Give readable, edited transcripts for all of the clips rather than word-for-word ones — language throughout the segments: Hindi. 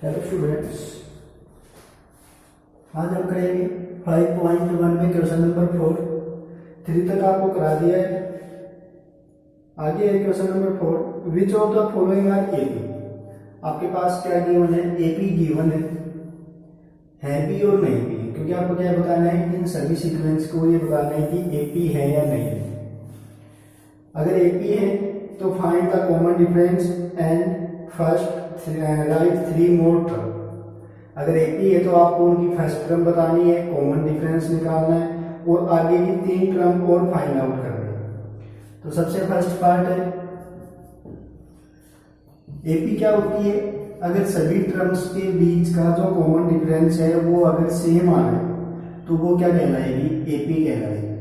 हेलो स्टूडेंट्स, आज हम करेंगे 5.1 में क्वेश्चन नंबर 4। 3 तक आपको करा दिया है। आगे है question number 4। Which of the following are AP. आपके पास क्या गिवन है? एपी गिवन है भी और नहीं भी, क्योंकि आपको क्या बताना है, इन सभी सीक्वेंस को ये बताना है कि एपी है या नहीं। अगर एपी है तो find the common difference and first right 3 more term. अगर एपी है तो आपको उनकी फर्स्ट टर्म बतानी है, कॉमन डिफरेंस निकालना है और आगे की 3 टर्म और फाइंड आउट करनी है। तो सबसे फर्स्ट पार्ट है एपी क्या होती है? अगर सभी टर्म्स के बीच का जो कॉमन डिफरेंस है वो अगर सेम आ रहा है तो वो क्या कहलाएगी? एपी कहलाएगी।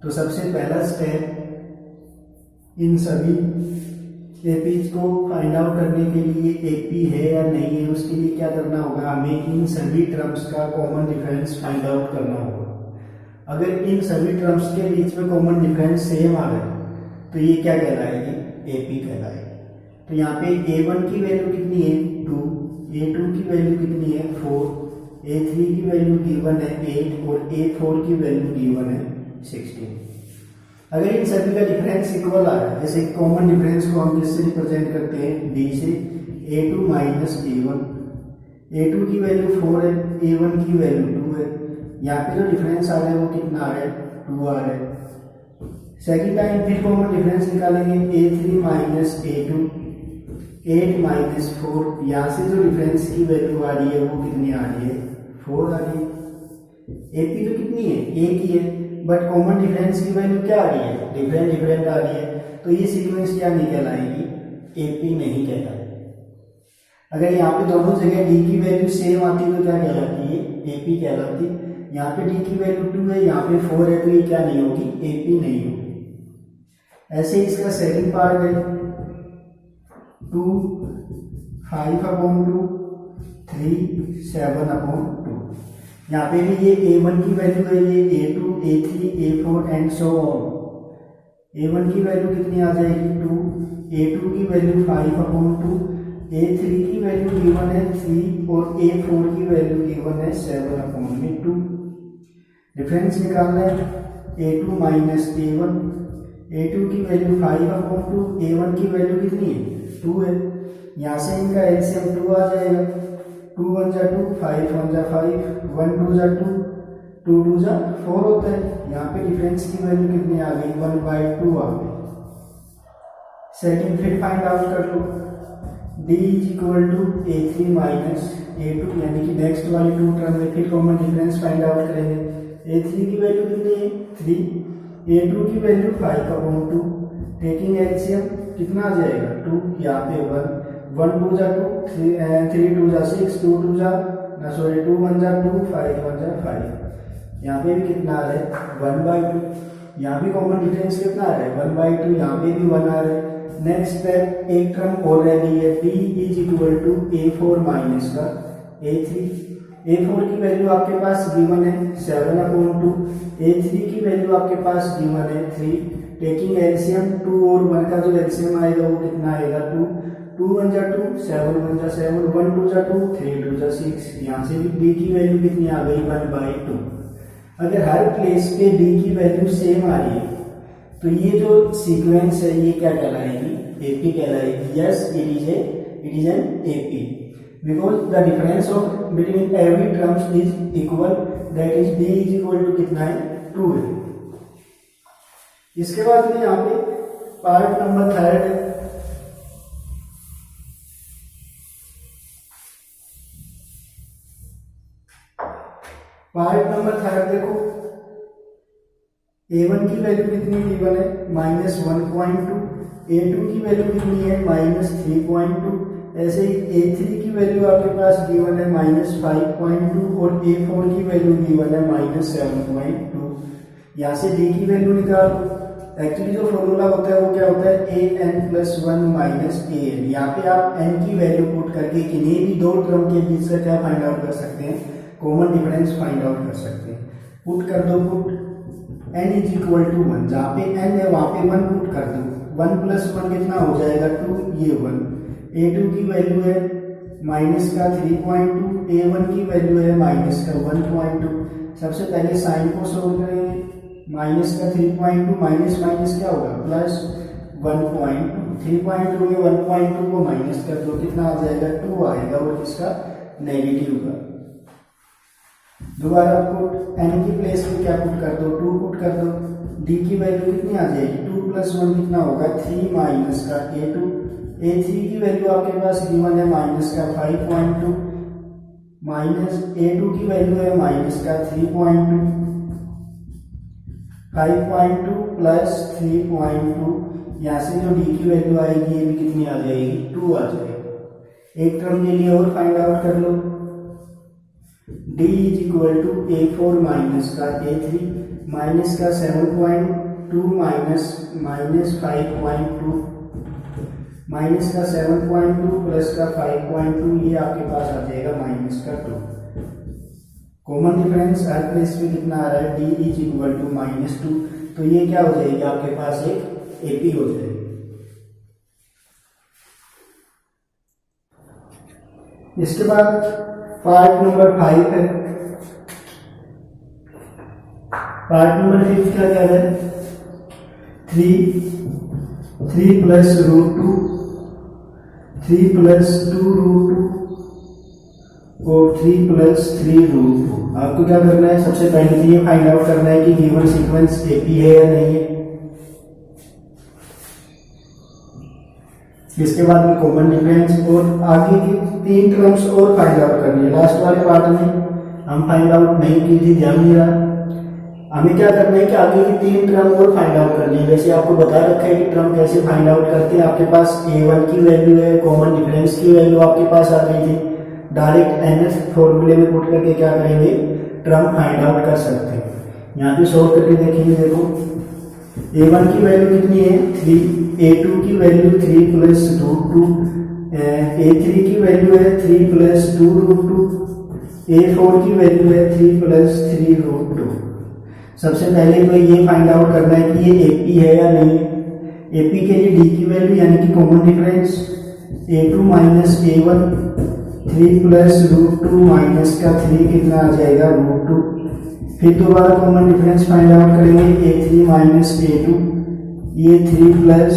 तो सबसे पहला स्टेप इन सभी एपीज को फाइंड आउट करने के लिए एपी है या नहीं है, उसके लिए क्या करना होगा? हमें इन सभी टर्म्स का कॉमन डिफरेंस फाइंड आउट करना होगा। अगर इन सभी टर्म्स के बीच में कॉमन डिफरेंस सेम आ रहा है तो ये क्या कहलाएगी? एपी कहलाएगी। तो यहाँ पे a1 की वैल्यू कितनी है? 2, a2 की वैल्यू कितनी है? 4, a3 की वैल्यू गिवन है 8 और a4 की वैल्यू गिवन है 16। अगर इन सभी का डिफरेंस इक्वल आ रहा है, जैसे कॉमन डिफरेंस को हम किससे रिप्रेजेंट करते हैं? d से, a2 माइनस a1। a2 की वैल्यू 4 है, a1 की वैल्यू 2 है। यहाँ पे जो डिफरेंस आ रहा है वो कितना आ रहा है? 2 आ रहा है। सेकेंड टाइम फिर कॉमन डिफरेंस निकालेंगे, a3 माइनस a2, 8 माइनस 4। यहाँ से जो डिफरेंस की वैल्यू आ रही है वो कितनी आ रही है? 4 आ रही है। एपी तो कितनी है? एक ही है, बट कॉमन डिफरेंस की वैल्यू क्या आ रही है? डिफरेंट आ रही है। तो ये सीक्वेंस क्या नहीं कहलाएगी? एपी नहीं कहलाएगी। अगर यहाँ पे दोनों जगह डी की वैल्यू सेम आती तो क्या कहलाती है? एपी कहलाती। यहाँ पे डी की वैल्यू 2 है, यहाँ पे 4 है, तो ये क्या नहीं होगी? एपी नहीं होगी। ऐसे इसका सेकंड पार्ट है 2, 5/2, 3, 7/2। यहाँ पे भी ये a1 की वैल्यू है, ये a2, a3, a4 and so on. a1 की वैल्यू कितनी आ जाएगी? 2, a2 की वैल्यू 5/2, a3 की वैल्यू गिवन है 3 और a4 की वैल्यू गिवन है 7/2। डिफरेंस निकालना है, a2 माइनस a1, a2 की वैल्यू 5/2, a1 की वैल्यू कितनी है? 2 है। यहाँ से इनका एलसीएम 2 आ जाएगा। 2 1 जा 2, 5 1 जा 5, 1 2 जा 2, 2 2 जा 4 होता है। यहाँ पे डिफरेंस की वैल्यू कितनी आ गई? 1/2 आ गई। सेकंड फिर फाइंड आउट कर लो, d is equal to a3 minus a2, यानी कि नेक्स्ट वाली 2 टर्म में फिर कॉमन डिफरेंस फाइंड आउट करेंगे। a3 की वैल्यू कितनी है? 3, a2 की वैल्यू 5/2, टेकिंग एलसीएम कितना आ जाएगा? 2, यहाँ पे 1 2 जा 2, 3 2 जा 6, 2 2 जा 2 1 जा 2, 5 1 जा 5। यहाँ पे भी कितना आ रहा है? 1/2। यहाँ भी कॉमन डिफरेंस कितना आ रहा है? 1/2। यहाँ पे भी 1 आ रहा है। नेक्स्ट स्टेप एक टर्म और रह गई है, d is equal to a4 minus का a3। a4 की वैल्यू आपके पास गिवन है 7/2, a3 की वैल्यू आपके पास गिवन है 3। टेकिंग एलसीएम 2 और 1 का जो एलसीएम आएगा वो कितना आएगा? 2 2 1 जा 2, 7 1 जा 7, 1 2 जा 2, 3 2 जा 6। यहाँ से भी d की वैल्यू कितनी आ गई? 1/2। अगर हर प्लेस पे d की वैल्यू सेम आ रही है तो ये जो सीक्वेंस है ये क्या कहलाएगी? एपी कहलाएगी। Yes, it is an AP because the difference of between every terms is equal, that is d is equal to कितना है? 2 है। इसके बाद में यहाँ पे पार्ट नंबर 3 है। पार्ट नंबर 3 देखो, a1 की वैल्यू कितनी गिवन है? -1.2, a2 की वैल्यू कितनी है? -3.2। ऐसे ही a3 की वैल्यू आपके पास गिवन है -5.2 और a4 की वैल्यू गिवन है -7.2। यहाँ से d की वैल्यू निकालो। एक्चुअली जो फॉर्मूला होता है वो क्या होता है? an+1 minus an। यहाँ पे आप n की वैल्यू पुट करके किन्हीं भी 2 टर्म के बीच से क्या फाइंड आउट कर सकते हैं? कॉमन डिफरेंस फाइंड आउट कर सकते हैं। पुट कर दो, put n is equal to 1, जहाँ पे n है वहां पे 1 पुट कर दो। 1 + 1 कितना हो जाएगा? 2, ये 1। a2 की वैल्यू है माइनस का 3.2, A1 की वैल्यू है माइनस का 1.2। सबसे पहले साइन को सोल्व करेंगे। माइनस का 3.2 माइनस माइनस क्या होगा प्लस 1.2। 3.2 में 1.2 को माइनस कर दो, कितना आ जाएगा 2 आएगा और इसका नेगेटिव का। दोबारा पुट n की प्लेस में क्या पुट कर दो 2 पुट कर दो। d की वैल्यू कितनी आ जाएगी 2 + 1 कितना होगा 3 माइनस का A2। A3 की वैल्यू आपके पास गिवन है माइनस का 5.2 माइनस A2 की वैल्यू है माइनस का 3.2। 5.2 प्लस 3.2, यहाँ से जो d की वैल्यू आएगी ये भी कितनी आ जाएगी 2 आ जाएगी। एक टर्म के लिए और फाइंड आउट कर लो। d = A4 माइनस का A3 माइनस का 7.2 माइनस 5.2 माइनस का 7.2 प्लस का 5.2, ये आपके पास आ जाएगा माइनस का 2। कॉमन डिफरेंस हर प्लेस में कितना आ रहा है d = -2, तो ये क्या हो जाएगी आपके पास एक AP हो जाएगी। इसके बाद पार्ट नंबर 5 है। पार्ट नंबर 5 क्या कह रहा है 3 प्लस √2 3 प्लस 2√2 और 3 प्लस 3√2। आपको क्या करना है सबसे पहले तो ये फाइंड आउट करना है कि गिवन सीक्वेंस AP है या नहीं है। इसके बाद में कॉमन डिफरेंस और आगे की 3 टर्म्स और फाइंड आउट करनी है। लास्ट वाले पार्ट में हम फाइंड आउट नहीं की थी, ध्यान नहीं रहा। हमें क्या करना है कि आगे की 3 टर्म और फाइंड आउट करनी है। वैसे आपको बता रखा है कि टर्म कैसे फाइंड आउट करते हैं। आपके पास A1 की वैल्यू है, कॉमन डिफरेंस की वैल्यू आपके पास आ गई थी। डायरेक्ट nth फॉर्मूले में पुट करके क्या करेंगे टर्म फाइंड आउट कर सकते हैं। यहाँ पे सॉल्व करके देखेंगे। देखो A1 की वैल्यू कितनी है 3, A2 की वैल्यू 3 प्लस √2, A3 की वैल्यू है 3 प्लस 2√2, A4 की वैल्यू है 3 प्लस 3√2। सबसे पहले तो ये फाइंड आउट करना है कि ये AP है या नहीं। AP के लिए d की वैल्यू यानी कि common difference A2 minus A1 3 plus √2 minus का 3 कितना आ जाएगा √2। फिर दोबारा कॉमन डिफरेंस फाइंड आउट करेंगे A3 माइनस A2, ये 3 प्लस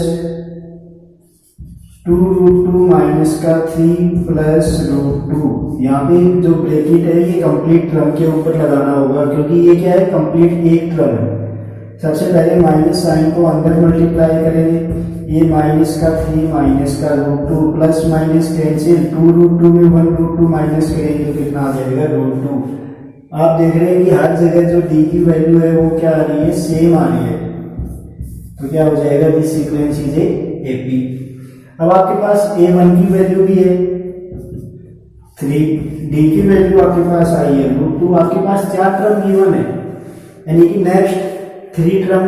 2√2 माइनस का 3 प्लस √2। यहाँ पे जो ब्रैकेट है ये कंप्लीट टर्म के ऊपर लगाना होगा क्योंकि ये क्या है कंप्लीट एक टर्म है। सबसे पहले माइनस साइन को अंदर मल्टीप्लाई करेंगे। ये माइनस का 3 माइनस का √2 प्लस माइनस कैंसिल 2√2 में 1√2 माइनस करेंगे तो कितना आ जाएगा √2। आप देख रहे हैं कि हर जगह जो d की वैल्यू है वो क्या आ रही है सेम आ रही है, तो क्या हो जाएगा दिस सीक्वेंस इज AP। अब आपके पास A1 की वैल्यू भी है 3, d की वैल्यू आपके पास आई है √2। आपके पास 4 टर्म गिवन है यानी कि next 3 term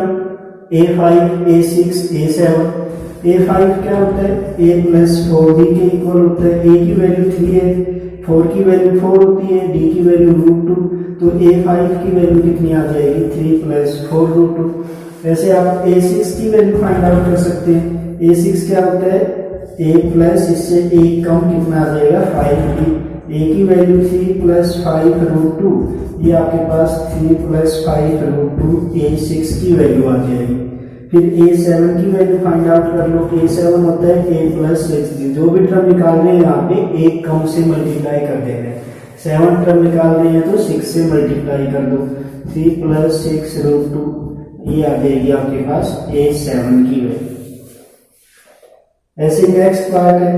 A5 A6 A7। A5 क्या होता है A प्लस 4d के इक्वल होता है। A की वैल्यू 3 है, 4 की वैल्यू 4 होती है, d की वैल्यू √2, तो A5 की वैल्यू कितनी आ जाएगी 3 प्लस 4√2। वैसे आप A6 की वैल्यू फाइंड आउट कर सकते हैं। A6 क्या होता है A प्लस इससे एक कम कितना आ जाएगा 5d। A की वैल्यू 3 प्लस 5√2, ये आपके पास 3 प्लस 5√2 A6 की वैल्यू आ जाएगी। फिर A7 की वैल्यू फाइंड आउट कर लो। A7 होता है A प्लस 6d। जो भी टर्म निकाल रहे हैं यहाँ पे एक कम से मल्टीप्लाई कर दे रहे हैं। 7 टर्म निकाल रहे हैं तो 6 से मल्टीप्लाई कर दो। 3 प्लस 6√2, ये आ जाएगी आपके पास A7 की वैल्यू। ऐसे नेक्स्ट पार्ट है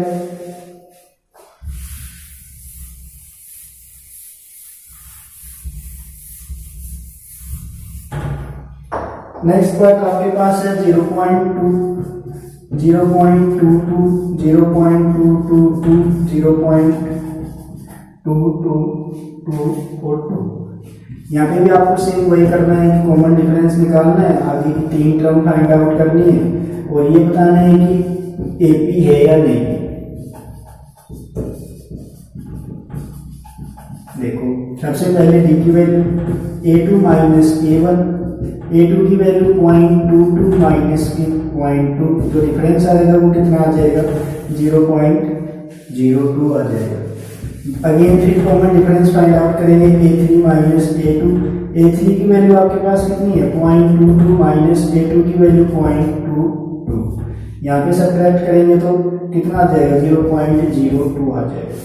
नेक्स्ट पार्ट आपके पास है 0.2, 0.22, 0.222, 0.222 और 2। यहाँ पे भी आपको सेम वही करना है कि कॉमन डिफरेंस निकालना है, आगे की 3 टर्म फाइंड आउट करनी है और ये बताना है कि AP है या नहीं। देखो सबसे पहले d की value A2 minus A1, A2 की वैल्यू 0.22 माइनस की 0.2, जो डिफरेंस आएगा वो कितना आ जाएगा 0.02 आ जाएगा। अगेन फिर कॉमन डिफरेंस फाइंड आउट करेंगे, A3 माइनस A2। A3 की वैल्यू आपके पास कितनी है 0.22 माइनस A2 की वैल्यू 0.22। यहाँ पे सब्ट्रैक्ट करेंगे तो कितना आ जाएगा 0.02 आ जाएगा।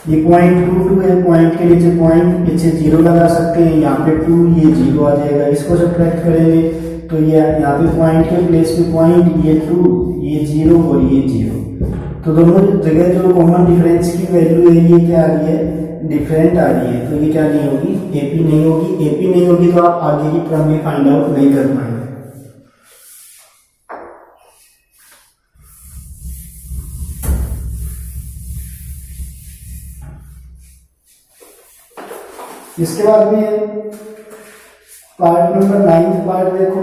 ये 0.22 है, पॉइंट के नीचे पॉइंट पीछे 0 लगा सकते हैं, यहाँ पे 2 ये 0 आ जाएगा। इसको सब्ट्रैक्ट करेंगे तो ये यहाँ पे पॉइंट के प्लेस पे पॉइंट, ये 2 ये 0 और ये 0। तो दोनों जगह जो कॉमन डिफरेंस की वैल्यू है ये क्या आ रही है डिफरेंट आ रही है, तो ये क्या नहीं होगी AP नहीं होगी। AP नहीं होगी तो आप आगे की टर्म में फाइंड आउट नहीं कर पाएंगे। इसके बाद में पार्ट नंबर 9 पार्ट देखो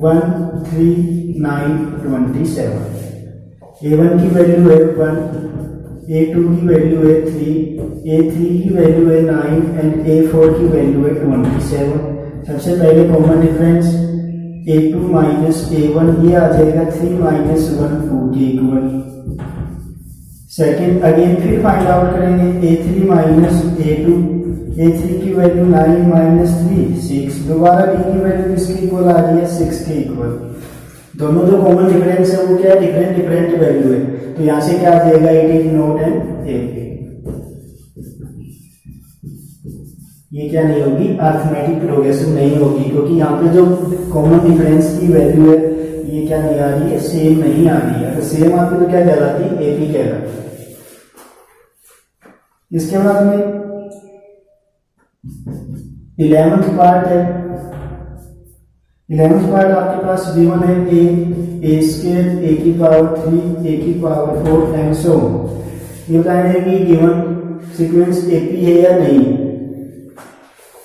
1, 3, 9, 27। A1 की वैल्यू है 1, A2 की वैल्यू है 3, A3 की वैल्यू है 9 एंड A4 की वैल्यू है 27। सबसे पहले common difference A2 minus A1 ये आ जाएगा 3 माइनस 1 2 के इक्वल। सेकेंड अगेन फिर फाइंड आउट करेंगे A3 माइनस A2। A3 की वैल्यू 9 माइनस 3 6। दोबारा D की वैल्यू किसके इक्वल आ रही है 6 के इक्वल। दोनों जो कॉमन डिफरेंस है वो क्या है डिफरेंट डिफरेंट वैल्यू है, तो यहाँ से क्या आ जाएगा it is not an AP। ये क्या नहीं होगी अरिथमेटिक प्रोग्रेशन नहीं होगी, क्योंकि यहाँ पे जो कॉमन डिफरेंस की वैल्यू है ये क्या नहीं आ रही है सेम नहीं आ रही है। तो सेम आती तो क्या कहलाती AP कहलाती। इसके बाद में 11th पार्ट है। 11th पार्ट आपके पास गिवन है A स्क्वायर A की पावर 3 A की पावर 4 एंड सो। ये बताएंगे कि गिवन सीक्वेंस AP है या नहीं।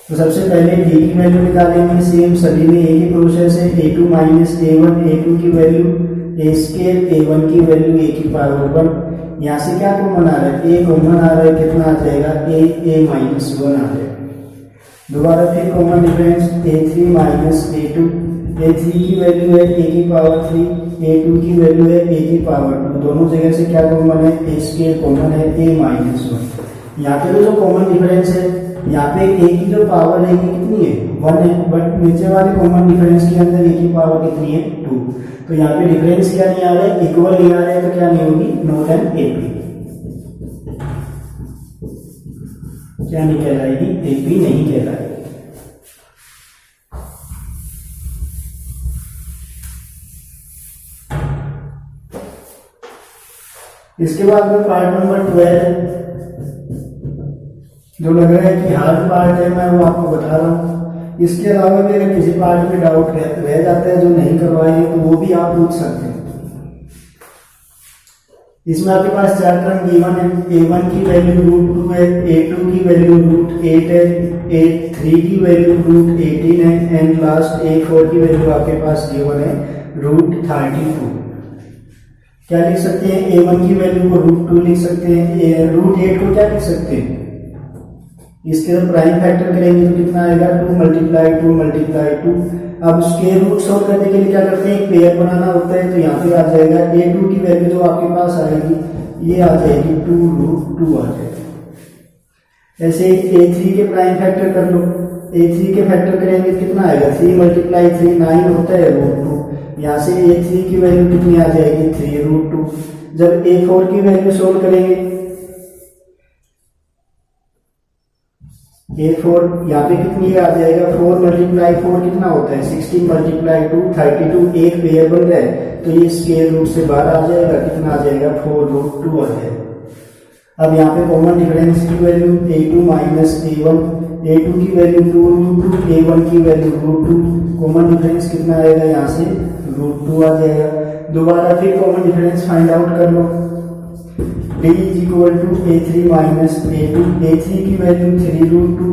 तो सबसे पहले D की वैल्यू निकालेंगे, सेम सभी में एक ही प्रोसेस है। A2 माइनस A1, A2 की वैल्यू A स्क्वायर A1 की वैल्यू A की पावर 1। यहाँ से क्या कॉमन आ रहा है A कॉमन आ रहा है, कितना आ जाएगा A माइनस 1 आ जाएगा। दोबारा फिर common difference A3 minus A2। A3 की वैल्यू है A की पावर 3, A2 की वैल्यू है A की पावर 2। दोनों जगह से क्या कॉमन है A स्क्वायर कॉमन है A माइनस 1। यहाँ पे जो कॉमन डिफरेंस है यहाँ पे A की जो पावर है ये कितनी है 1 है, बट नीचे वाले कॉमन डिफरेंस के अंदर A की पावर कितनी है 2। तो यहाँ पे डिफरेंस क्या नहीं आ रहा है इक्वल नहीं आ रहा है, तो क्या नहीं होगी नॉट एन AP। क्या नहीं कहलाएगी AP नहीं कहलाएगी। इसके बाद में पार्ट नंबर 12 जो लग रहा है कि हार्ड पार्ट है, मैं वो आपको बता रहा हूँ। इसके अलावा भी अगर किसी पार्ट में डाउट रह जाता है जो नहीं करवाए हैं तो वो भी आप पूछ सकते हैं। इसमें आपके पास 4 टर्म गिवन है। A1 की वैल्यू √2 है, A2 की वैल्यू √8 है, A3 की वैल्यू √18 है एंड लास्ट A4 की वैल्यू आपके पास गिवन है √32। क्या लिख सकते हैं A1 की वैल्यू को √2 लिख सकते हैं, √8 को क्या लिख सकते हैं इसके जब प्राइम फैक्टर करेंगे तो कितना आएगा 2 मल्टीप्लाई 2 मल्टीप्लाई 2। अब स्क्वायर रूट सॉल्व करने के लिए क्या करते हैं एक पेयर बनाना होता है, तो यहाँ पे आ जाएगा A2 की वैल्यू जो आपके पास आएगी ये आ जाएगी 2√2 आ जाएगी। ऐसे A3 के प्राइम फैक्टर कर लो, A3 के फैक्टर करेंगे कितना आएगा 3 मल्टीप्लाई 3 9 होता है √2। यहाँ से A3 की वैल्यू कितनी आ जाएगी 3√2। जब A4 की वैल्यू सोल्व करेंगे A4 यहाँ पे कितनी आ जाएगा 4 मल्टीप्लाई 4 कितना होता है 16 मल्टीप्लाई 2 32। एक पेयर बन रहा है तो ये स्क्वायर रूट से बाहर आ जाएगा, कितना आ जाएगा 4√2 आ जाएगा। अब यहाँ पे कॉमन डिफरेंस की value A2 minus A1, A2 की वैल्यू 2√2, A1 की वैल्यू √2। कॉमन डिफरेंस कितना आएगा यहाँ से √2 आ जाएगा। दोबारा फिर कॉमन डिफरेंस फाइंड आउट कर लो। D is equal to A3 minus A2। A3 की वैल्यू 3√2,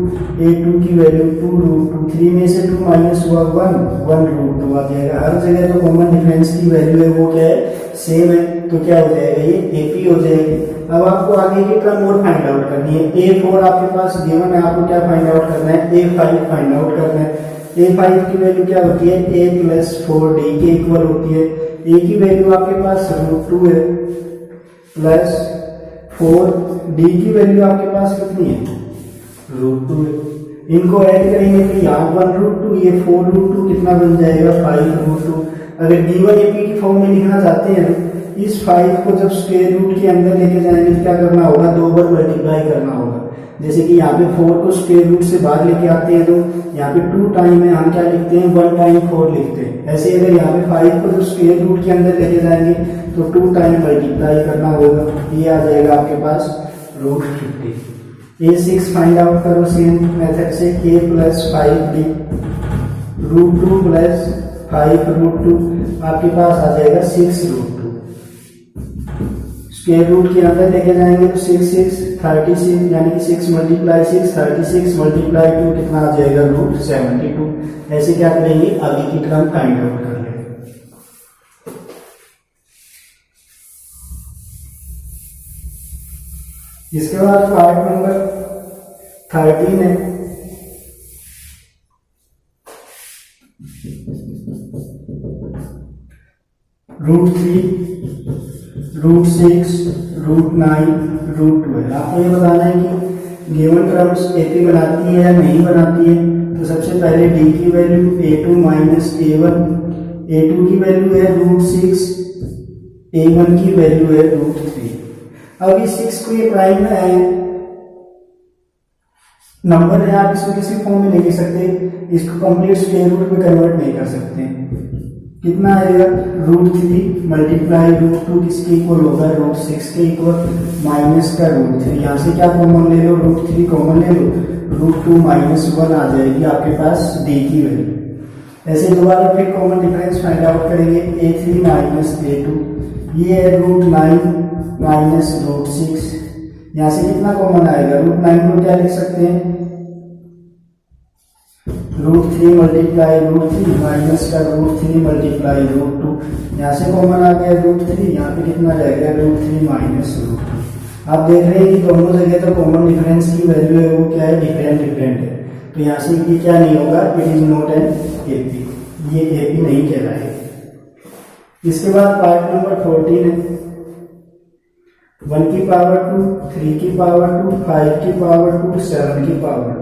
A2 की वैल्यू 2√2। 3 में से 2 माइनस हुआ 1√2 आ जाएगा। हर जगह जो कॉमन डिफरेंस की वैल्यू है वो क्या है सेम है, तो क्या हो जाएगा ये AP हो जाएगी। अब आपको आगे की टर्म और फाइंड आउट करनी है। A4 आपके पास गिवन है, आपको क्या फाइंड आउट करना है A5 फाइंड आउट करना है। A5 की वैल्यू क्या होती है A + 4D के इक्वल होती है। ए की वैल्यू आपके पास √2 है प्लस 4, डी की वैल्यू आपके पास कितनी है √2 है। इनको ऐड करेंगे तो यहाँ 1√2, ये 4√2 कितना बन जाएगा 5√2। अगर गिवन एपी की फॉर्म में लिखना चाहते हैं तो इस 5 को जब स्क्वायर रूट के अंदर लेके जाएंगे तो क्या करना होगा, 2 बार मल्टीप्लाई करना होगा। जैसे कि यहाँ पे 4 को स्क्वायर रूट से बाहर लेके आते हैं तो यहाँ पे 2 टाइम है, हम क्या लिखते हैं 1 टाइम 4 लिखते हैं। ऐसे अगर यहाँ पे 5 को जब स्क्वायर रूट के अंदर लेके जाएंगे तो 2 टाइम मल्टीप्लाई करना होगा, ये आ जाएगा आपके पास √50। A6 फाइंड आउट करो सेम मेथड से, a प्लस 5b √2 प्लस 5√2 आपके पास आ जाएगा 6√2। स्क्वायर रूट के अंदर लेके जाएंगे तो 6 36 यानी कि 6 मल्टीप्लाई 6 36 मल्टीप्लाई 2 कितना आ जाएगा √72। ऐसे क्या करेंगे, आगे की टर्म फाइंड आउट कर लेंगे। इसके बाद पार्ट नंबर 13 है, √3 √6 √9 √2 है। आपको ये बताना है कि गिवन टर्म्स एपी बनाती है या नहीं बनाती है। तो सबसे पहले डी की value a2 minus a1, a2 की वैल्यू है √6, a1 की वैल्यू है √3। अब इस 6 को ये प्राइम नंबर है, आप इसको किसी फॉर्म में नहीं लिख सकते, इसको कंप्लीट स्क्वायर रूट में कन्वर्ट नहीं कर सकते। कितना आएगा √3 मल्टीप्लाई √2 किसके इक्वल होगा √6 के इक्वल माइनस का √3। यहाँ से क्या कॉमन ले लो, √3 कॉमन ले लो, √2 माइनस 1 आ जाएगी आपके पास डी की वैल्यू। ऐसे दोबारा फिर कॉमन डिफरेंस फाइंड आउट करेंगे, a3 माइनस a2, ये है √9 माइनस √6। यहाँ से कितना कॉमन आएगा, √9 को क्या लिख सकते हैं √3 मल्टीप्लाई √3 माइनस का √3 मल्टीप्लाई √2। यहाँ से कॉमन आ गया √3, यहाँ पे कितना रहेगा √3 माइनस √2। आप देख रहे हैं कि दोनों जगह तो कॉमन डिफरेंस की वैल्यू है वो क्या है, डिफरेंट है। तो यहाँ से ये क्या नहीं होगा, it is not an AP, ये एपी नहीं कहलाएगा। इसके बाद पार्ट नंबर 14 है, 1 की पावर 2 3 की पावर 2 5 की पावर 2 7 की power 2।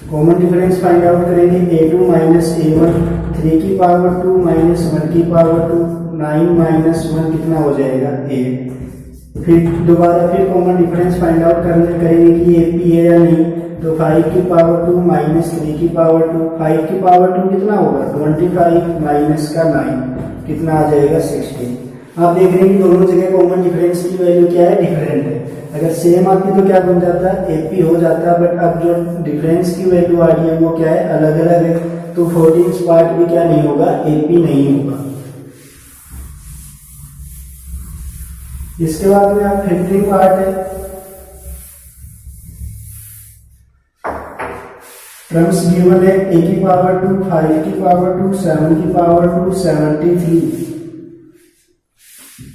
Common difference find out करेंगे, a2 माइनस a1 3 की पावर 2 माइनस 1 की पावर 2 9 माइनस 1 कितना हो जाएगा 8। फिर दोबारा फिर कॉमन डिफरेंस फाइंड आउट करेंगे कि ये पी है या नहीं। तो 5 की पावर 2 माइनस 3 की पावर 2, 5 की पावर 2 कितना होगा 25 माइनस का 9 कितना आ जाएगा 16। आप देख रहे हैं कि दोनों जगह कॉमन डिफरेंस की वैल्यू क्या है, डिफरेंट है। अगर सेम आती तो क्या बन जाता है, एपी हो जाता है। बट अब जो डिफरेंस की वैल्यू आ रही है वो क्या है, अलग अलग है। तो 14th पार्ट भी क्या नहीं होगा, एपी नहीं होगा। इसके बाद में आप 15 पार्ट है, टर्म्स गिवन है a की पावर 2 5 की पावर 2 7 की पावर 2 73।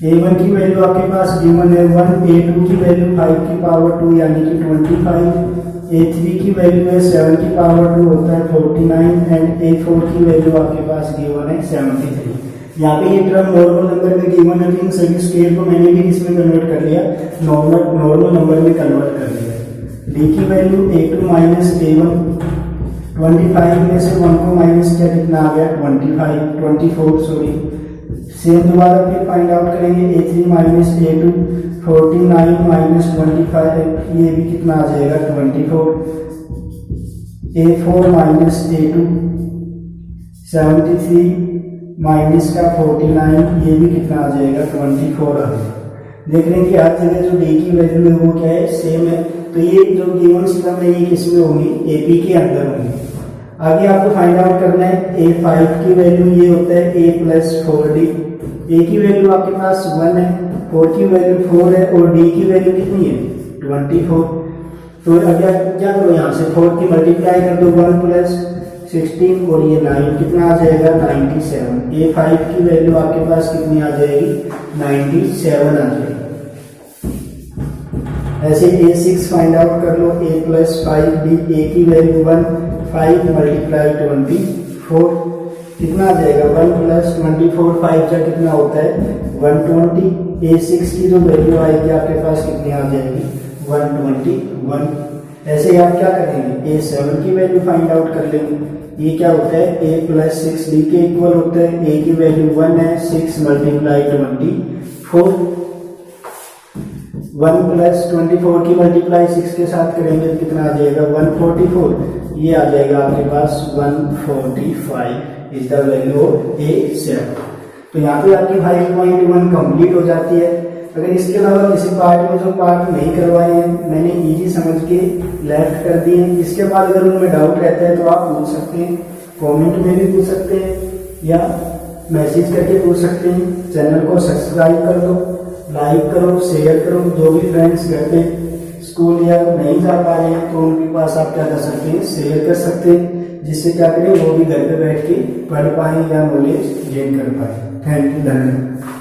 a1 की वैल्यू आपके पास गिवन है 1, a2 की वैल्यू 5 की पावर 2 यानी कि 25, a3 की वैल्यू है 7 की पावर 2 होता है 49 एंड a4 की वैल्यू आपके पास गिवन है 73। यहाँ पे ये टर्म नॉर्मल नंबर में गिवन है, इन सभी स्केल को मैंने भी इसमें कन्वर्ट कर लिया, नॉर्मल नंबर में कन्वर्ट कर लिया। d की वैल्यू a2 माइनस a1, 25 में से 1 को माइनस किया कितना आ गया 24 सॉरी। सेम दोबारा फिर फाइंड आउट करेंगे, a3 माइनस a2 49 माइनस 25 ये भी कितना आ जाएगा 24। a4 माइनस a2 73 माइनस का 49 ये भी कितना आ जाएगा 24 आ जाएगा। देख रहे हैं कि हर जगह जो d की वैल्यू है वो क्या है, सेम है। तो ये जो गिवन सिस्टम है ये किसमें होंगी, एपी के अंदर होंगी। आगे आपको फाइंड आउट करना है, a5 की वैल्यू ये होता है a प्लस 4d। a की वैल्यू आपके पास 1 है, 4 की वैल्यू 4 है और d की वैल्यू कितनी है 24। तो अगर क्या करो, यहाँ से 4 की मल्टीप्लाई कर दो, 1 प्लस 16 और ये 9 कितना आ जाएगा 97। a5 की वैल्यू आपके पास कितनी आ जाएगी 97 आ जाएगी। ऐसे a6 फाइंड आउट कर लो, a प्लस 5d, a की वैल्यू 1, 5 मल्टीप्लाई 24, कितना आ जाएगा 1 + 24 5 जा कितना होता है 120। A6 की जो वैल्यू आएगी आपके पास कितनी आ जाएगी 121। ऐसे ही आप क्या करेंगे A7 की वैल्यू फाइंड आउट कर लेंगे। ये क्या होता है A + 6B के इक्वल होता है। A की वैल्यू 1 है, 6 × 24 1 + 24 की मल्टीप्लाई 6 के साथ करेंगे तो कितना आ जाएगा 144। ये आ जाएगा आपके पास 145 is the value of A7। तो यहाँ पे आपकी 5.1 कंप्लीट हो जाती है। अगर इसके अलावा किसी पार्ट में जो पार्ट नहीं करवाए हैं मैंने इजी समझ के लेफ्ट कर दिए, इसके बाद अगर उनमें डाउट रहता है तो आप पूछ सकते हैं, कमेंट में भी पूछ सकते हैं या मैसेज करके पूछ सकते हैं। चैनल को सब्सक्राइब कर दो, लाइक करो, शेयर करो। जो भी फ्रेंड्स घर पे स्कूल या नहीं जा पा रहे हैं तो उनके पास आप क्या कर सकते हैं शेयर कर सकते हैं, जिससे क्या करें वो भी घर पे बैठ के पढ़ पाए या नॉलेज गेन कर पाए। थैंक यू, धन्यवाद।